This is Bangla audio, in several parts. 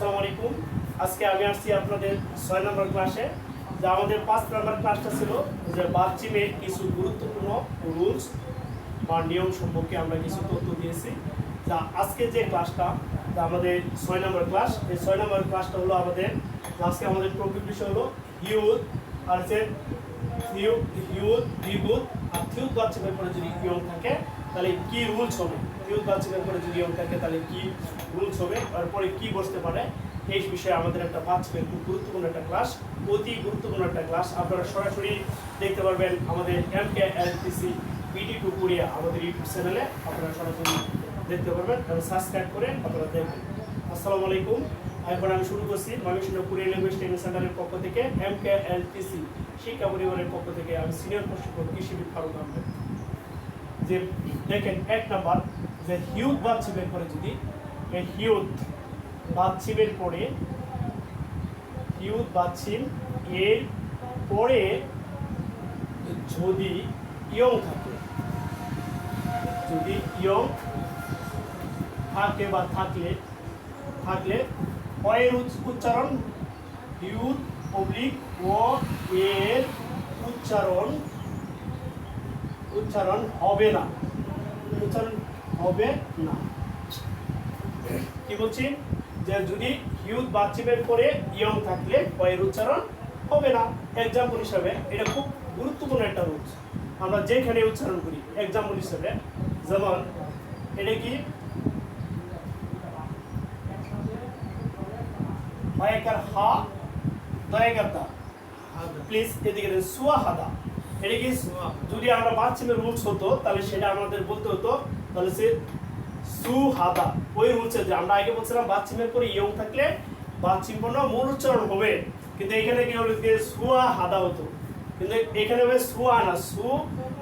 আসসালামু আলাইকুম। আজকে আমি আসছি আপনাদের 6 নম্বর ক্লাসে। যা আমাদের 5 নম্বর ক্লাসটা ছিল যে বাথরুমের কিছু গুরুত্বপূর্ণ রুলস বা নিয়ম সম্পর্কে আমরা কিছু তথ্য দিয়েছি। যা আজকে যে ক্লাসটা যা আমাদের 6 নম্বর ক্লাস, এই 6 নম্বর ক্লাসটা হলো আমাদের আজকে আমাদের টপিক বিষয় হলো হিউজ আর যে হিউজ রিবুট আর থিউজ বাথরুমের পরে যদি ইয়ং থাকে তাহলে কি রুলস হবে, থিউজ বাথরুমের পরে যদি ইয়ং থাকে তাহলে কি রুলস হবে, তারপরে কি বসতে পারে, এই বিষয়ে আমাদের একটা বাথরুমের খুব গুরুত্বপূর্ণ একটা ক্লাস, অতি গুরুত্বপূর্ণ একটা ক্লাস। আপনারা সরাসরি দেখতে পারবেন আমাদের MKLTC BD2 কোরিয়া আমাদের ইউটিউব চ্যানেলে, আপনারা সরাসরি দেখতে পারবেন এবং সাবস্ক্রাইব করে আপনারা দেখবেন। আসসালামু আলাইকুম। এখন আমি শুরু করছি ময়মনসিংহ কোরিয়ান ল্যাঙ্গুয়েজ ট্রেনিং সেন্টারের পক্ষ থেকে, MKLTC শিক্ষা পরিবারের পক্ষ থেকে আমি সিনিয়র প্রশিক্ষক কৃষিবিদ ফারুক আহমেদ। যে দেখেন 1 নাম্বার যে হিউজ বাথরুমের পরে যদি এই হিউজ বাথরুমের পরে হিউজ বাথরুম এর পরে যদি ইয়ং থাকে, যদি ইয়ং থাকে বা থাকলে এর উচ্চারণ হিউজ অবলিক ও এর উচ্চারণ হবে না, কি বলছি যে যদি হিউজ বাথরুমের পরে ইয়ং থাকলে এর উচ্চারণ হবে না। এক্সাম্পল হিসাবে এটা খুব গুরুত্বপূর্ণ একটা রুলস, আমরা যেখানে উচ্চারণ করি এক্সাম্পল হিসাবে, যেমন এটা কি হয়কার হা দয়াকার দা, প্লিজ এদিকে সুয়াহাদা। এটা কি যদি আমরা বাথরুমের রুলস হতো তাহলে সেটা আমাদের বলতে হতো তাহলে সে সুহাদা, ওই রুলসে যে আমরা আগে বলছিলাম বাথরুমের পরে ইয়ং থাকলে বাথরুম পণ্য মূল উচ্চারণ হবে, কিন্তু এখানে কি হলো যে সুয়াহাদা হতো, কিন্তু এখানে হবে সুয়া না,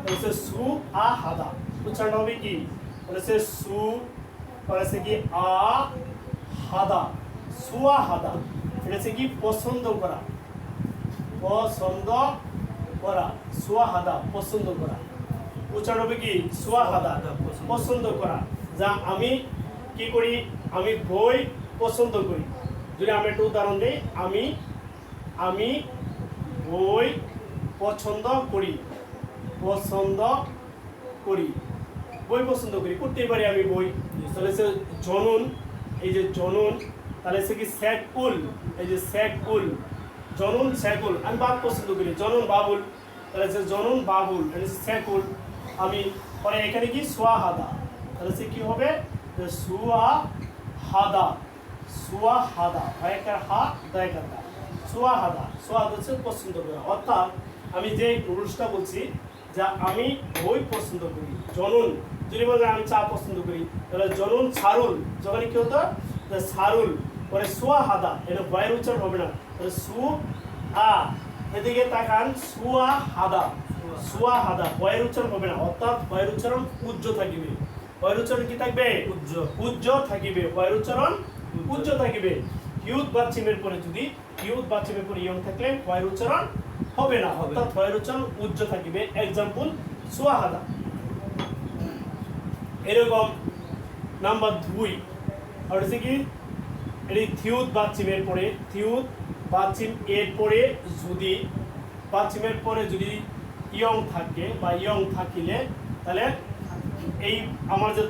হচ্ছে সু আ হাদা, উচ্চারণ হবে কি বলেছে সু বলেছে কি আ হাদা, সুয়া হাদা। এটা হচ্ছে কি পছন্দ করা, সুয়া হাদা পছন্দ করা, উচ্চারণ হবে কি সুয়া হাদা পছন্দ করা। যা আমি কি করি, আমি বই পছন্দ করি, যদি আমি একটা উদাহরণ দিই, আমি বই পছন্দ করি, বই পছন্দ করি, করতেই পারি আমি বই। তাহলে সে জনন, এই যে জনন, তাহলে সে কি স্যাকুল, এই যে স্যাকুল, জনন স্যাকুল, আমি বাব পছন্দ করি, জনন বাবুল, তাহলে সে জনন বাবুল, এটা স্যাকুল। আমি পরে এখানে কি সোয়াহাদা, তাহলে সে কি হবে সুয়াহাদা, হয়কার হা দয়াকার দা, সুয়াহাদা হচ্ছে পছন্দ করা। অর্থাৎ আমি যে রুলসটা বলছি যা আমি বই পছন্দ করি, জনন যদি বলেন আমি চা পছন্দ করি তাহলে জনন সারুল, যখন কি হতো সারুল, পরে সুয়াহাদা, এটা ভয়ের উচ্চারণ হবে না, তাহলে সু আ, এদিকে তাকান সুয়াহাদা ভয়ের উচ্চারণ হবে না, অর্থাৎ ভয়ের উচ্চারণ উজ্জ থাকিবে, ভয়ের উচ্চারণ কি থাকবে উজ্জ থাকিবে, ভয়ের উচ্চারণ উজ্জ থাকিবে। হিউজ বাথরুমের পরে যদি হিউজ বাথরুমের পরে ইয়ং থাকলে ভয়ের উচ্চারণ হবে না, অর্থাৎ ভয়ের উচ্চারণ উজ্জ থাকিবে। এক্সাম্পল সুয়াহাদা। এরকম নাম্বার 2 আর হচ্ছে কি এটি থিউজ বাথরুমের পরে, থিউজ বাথরুম এর পরে যদি বাথরুমের পরে যদি ইয়ং থাকে বা ইয়ং থাকিলে তাহলে এই আমার যে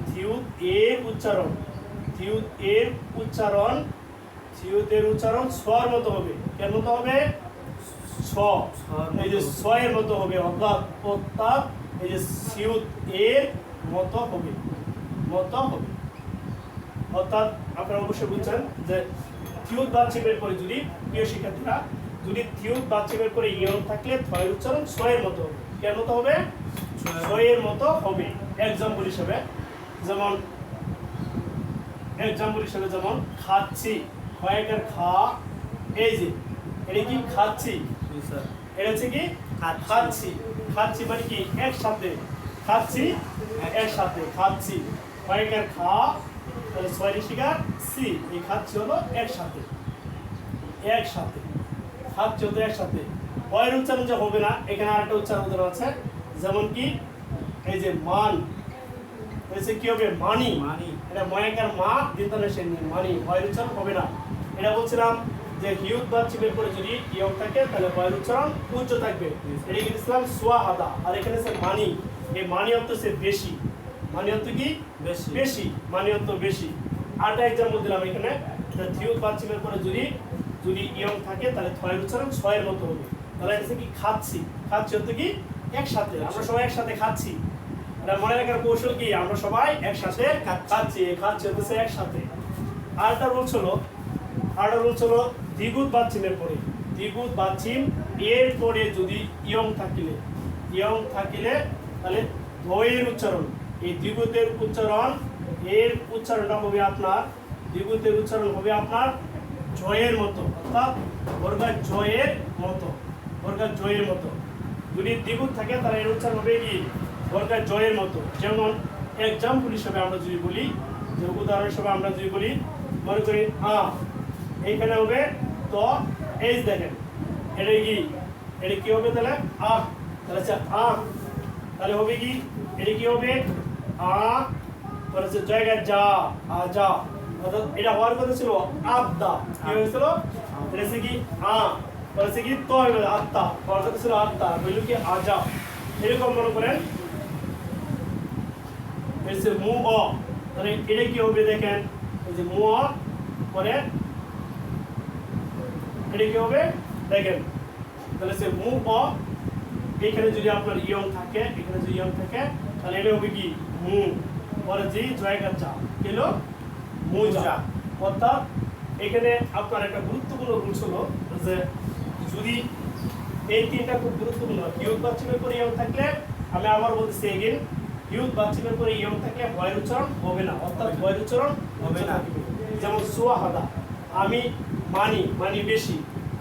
থিউজ এর উচ্চারণ, থিউজের উচ্চারণ স্বর মতো হবে, কেন মতো হবে এই যে এর মতো হবে, অর্থাৎ এই যে থিউজ এর মতো হবে, অর্থাৎ আপনারা অবশ্যই বুঝছেন যে থিউজ বাথরুমের পরে যদি, প্রিয় শিক্ষার্থীরা, যদি থিউজ বাথরুমের পরে ইয়ং থাকলে থয়ের উচ্চারণ এর মতো হবে, কেন মতো হবে এর মতো হবে। এক্সাম্পল হিসেবে যেমন খাচ্ছি, হয়কার খা, এই যে এটা কি খাচ্ছি, এটা হচ্ছে কি খাচ্ছি মানে কি একসাথে খাচ্ছি, খাচ্ছি, হয়কার খা, তাহলে ছয় শিকার সি, এই খাচ্ছি হলো একসাথে খাচ্ছি হতো একসাথে। ভয়ের উচ্চারণ যে হবে না, এখানে আরেকটা উচ্চারণ আছে, যেমন কি এই যে মান, হয়েছে কি হবে মানি মানি এটা ময়াকার মা দিতানে সে মানি ভয়ের উচ্চারণ হবে না। এটা বলছিলাম যে হিউত বা চিমের পরে যদি ইয়ং থাকে তাহলে ভয়ের উচ্চারণ উচ্চ থাকবে। এটা লিখেছিলাম সোয়াহাদা, আর এখানে আছে মানি। এই মানি অর্থ হচ্ছে বেশি, মানি অর্থ কি বেশি বেশি, মানি অর্থ বেশি। আরেকটা এক্সাম্পল দিলাম এখানে, হিউত বা চিমের পরে যদি ইয়ং থাকে তাহলে ভয়ের উচ্চারণ ছয়ের মতো হবে। তাহলে এটা কি খাচ্ছি, খাচ্ছি অর্থ কি একসাথে, আমরা সবাই একসাথে খাচ্ছি। এটা মনে রাখার কৌশল কি আমরা সবাই একসাথে খাচ্ছি, খাচ্ছি হচ্ছে একসাথে। আরেকটা রুলস হলো দ্বিগুণ বাচ্চিমের পরে, দ্বিগুণ বাচ্চিম এর পরে যদি ইয়ং থাকিলে তাহলে ধয়ের উচ্চারণ, এই দ্বিগুতের উচ্চারণ এর উচ্চারণটা হবে আপনার, দ্বিগুতের উচ্চারণ হবে আপনার জয়ের মতো, অর্থাৎ বর্গার জয়ের মতো, বর্গার জয়ের মতো। যদি দ্বিগুণ থাকে তাহলে এর উচ্চারণ হবে কি বর্গার জয়ের মতো। যেমন এক্সাম্পল হিসেবে আমরা যদি বলি, যে উদাহরণ হিসেবে আমরা যদি বলি, মনে করি এইখানে হবে তো এইচ, দেখেন এটা কি হবে তাহলে তাহলে হচ্ছে তাহলে হবে কি এটা কি হবে তাহলে হচ্ছে জায়গা যা যা, অর্থাৎ এটা হওয়ার কথা ছিল আদা, কি হয়েছিল এটা হচ্ছে কি বলেছে কি তো হয়ে গেল আত্মা, হওয়ার কথা ছিল আত্মা, হইল কি আজা। এরকম মনে করেন এসে মু অ, তাহলে এটা কি হবে দেখেন, এই যে মু অ পরে এটা কি হবে দেখেন, তাহলে সে মু অ, এখানে যদি আপনার ইয়ং থাকে, এখানে যদি ইয়ং থাকে তাহলে এটা হবে কি মু, পরে জি জয়গা চা এলো মুজা। অর্থাৎ এখানে আপনার একটা গুরুত্বপূর্ণ রুলস হলো যে যদি এই তিনটা খুব গুরুত্বপূর্ণ, হিউত বাচ্চিমের পরে ইয়ং থাকলে, আমি আবার বলতেছি এগেন, হিউত বাচ্চিমের পরে ইয়ং থাকলে ভয়ের উচ্চারণ হবে না, অর্থাৎ ভয়ের উচ্চারণ হবে না। যেমন সোয়াহাদা, আমি মানি বেশি,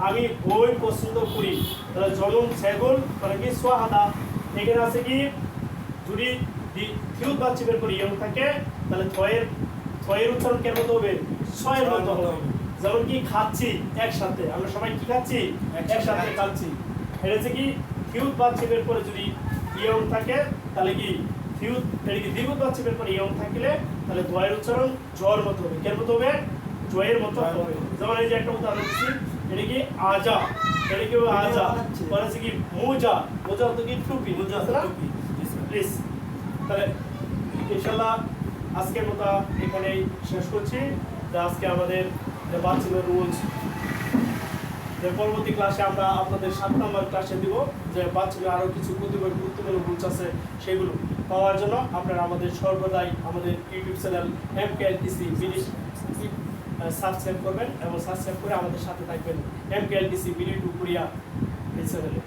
আমি বই পছন্দ করি, তাহলে জনম ছাগল মানে কি সোয়াহাদা। এখানে আছে কি যদি হিউত বাচ্চিমের পরে ইয়ং থাকে তাহলে ভয়ের উচ্চারণ কেমন হবে ছয়ের মতো হবে। যেমন কি খাচ্ছি একসাথে, আমরা সবাই কি খাচ্ছি একসাথে খাচ্ছি। এটা হচ্ছে কি হিউত বাচ্চিমের পরে যদি ইয়ং থাকে তাহলে কি হিউত, এটা কি দ্বিগুণ বাচ্চিমের পরে ইয়ং থাকলে তাহলে ভয়ের উচ্চারণ জয়ের মতো হবে, কেমন মতো হবে জয়ের মতো হবে। যেমন এই যে একটা উদাহরণ দিচ্ছি, এটা কি আজা, এটা কি আজা, পরে আছে কি মুজা, মুজা অর্থ কি টুপি, মুজা টুপি। প্লিজ তাহলে ইনশাআল্লাহ আজকের মতো এখানেই শেষ করছি। যে আজকে আমাদের যে বাচ্চিমের রুলস, যে পরবর্তী ক্লাসে আমরা আপনাদের 7 নম্বর ক্লাসে দিব, যে বাচ্চিমের আরও কিছু গুরুত্বপূর্ণ রুলস আছে, সেগুলো পাওয়ার জন্য আপনারা আমাদের সর্বদাই আমাদের YouTube channel MKLTC BD subscribe করবেন এবং সাবস্ক্রাইব করে আমাদের সাথে থাকবেন MKLTC বিডি টু কোরিয়া এই চ্যানেলে।